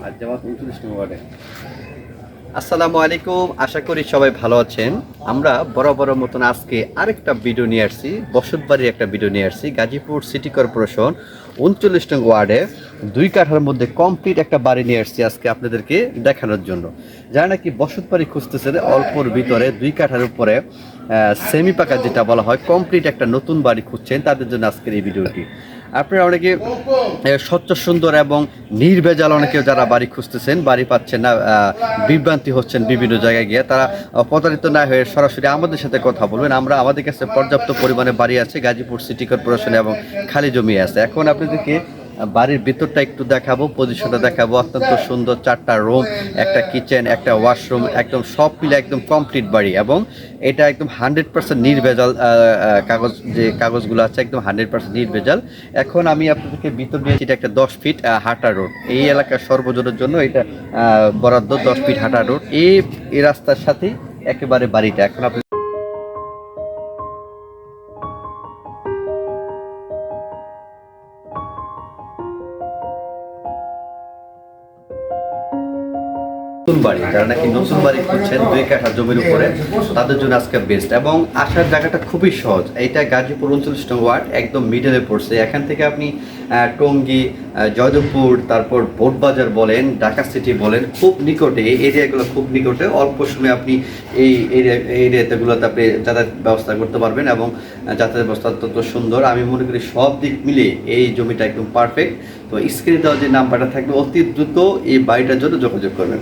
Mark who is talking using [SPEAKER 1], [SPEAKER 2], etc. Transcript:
[SPEAKER 1] আর জামাত 39 নম্বর ওয়ার্ডে। আসসালামু আলাইকুম, আশা করি সবাই ভালো আছেন। আমরা বরাবর মতন আজকে আরেকটা ভিডিও নিয়ে আসছি, বসতবাড়ির একটা ভিডিও নিয়ে আসছি। গাজীপুর সিটি কর্পোরেশন 39 নং ওয়ার্ডে 2 কাঠার মধ্যে কমপ্লিট একটা বাড়ি নিয়ে আসছি আজকে আপনাদেরকে দেখানোর জন্য। যারা নাকি বসতবাড়ি খুঁজতেছেন অল্পর ভিতরে 2 কাঠার উপরে সেমি পাকা যেটা বলা হয় কমপ্লিট একটা নতুন বাড়ি খুঁজছেন, তাদের জন্য আজকের এই ভিডিওটি। আপনারা অনেকে স্বচ্ছ সুন্দর এবং নির্ভেজাল অনেকে যারা বাড়ি খুঁজতেছেন, বাড়ি পাচ্ছেন না, বিভ্রান্তি হচ্ছেন বিভিন্ন জায়গায় গিয়ে, তারা প্রতারিত না হয়ে সরাসরি আমাদের সাথে কথা বলবেন। আমাদের কাছে পর্যাপ্ত পরিমাণে বাড়ি আছে গাজীপুর সিটি কর্পোরেশনে এবং খালি জমি আছে। এখন আপনাদেরকে বাড়ির ভিতরটা একটু দেখাবো, পজিশনটা দেখাবো। অত্যন্ত সুন্দর 4টা রুম, একটা কিচেন, একটা ওয়াশরুম, একদম সব মিলে একদম কমপ্লিট বাড়ি। এবং এটা একদম 100% নির্ভেজাল কাগজ, যে কাগজগুলো আছে একদম 100% নির্ভেজাল। এখন আমি আপনাদেরকে ভিতর নিয়েছি, এটা একটা 10 ফিট হাঁটা রোড। এই এলাকার সর্বজনের জন্য এটা বরাদ্দ 10 ফিট হাঁটা রোড। এই রাস্তার সাথেই একেবারে বাড়িটা। এখন আপনি নতুন বাড়ি, যারা নাকি নতুন বাড়ি খুঁজছেন 2 কাঠা জমির উপরে, তাদের জন্য আজকে বেস্ট। এবং আসার জায়গাটা খুবই সহজ। এইটা গাজীপুর 39 নং ওয়ার্ড, একদম মিডলে পড়ছে। এখান থেকে আপনি টঙ্গী, জয়দেবপুর, তারপর বোটবাজার বলেন, ঢাকা সিটি বলেন, খুব নিকটে, এই এরিয়াগুলো খুব নিকটে। অল্প সময়ে আপনি এই এরিয়াগুলোতে আপনি যাতায়াত ব্যবস্থা করতে পারবেন এবং যাতায়াত ব্যবস্থা অত্যন্ত সুন্দর। আমি মনে করি সব দিক মিলিয়ে এই জমিটা একদম পারফেক্ট। তো স্ক্রিনে দেওয়া যে নাম্বারটা থাকবে, অতি দ্রুত এই বাড়িটার জন্য যোগাযোগ করবেন।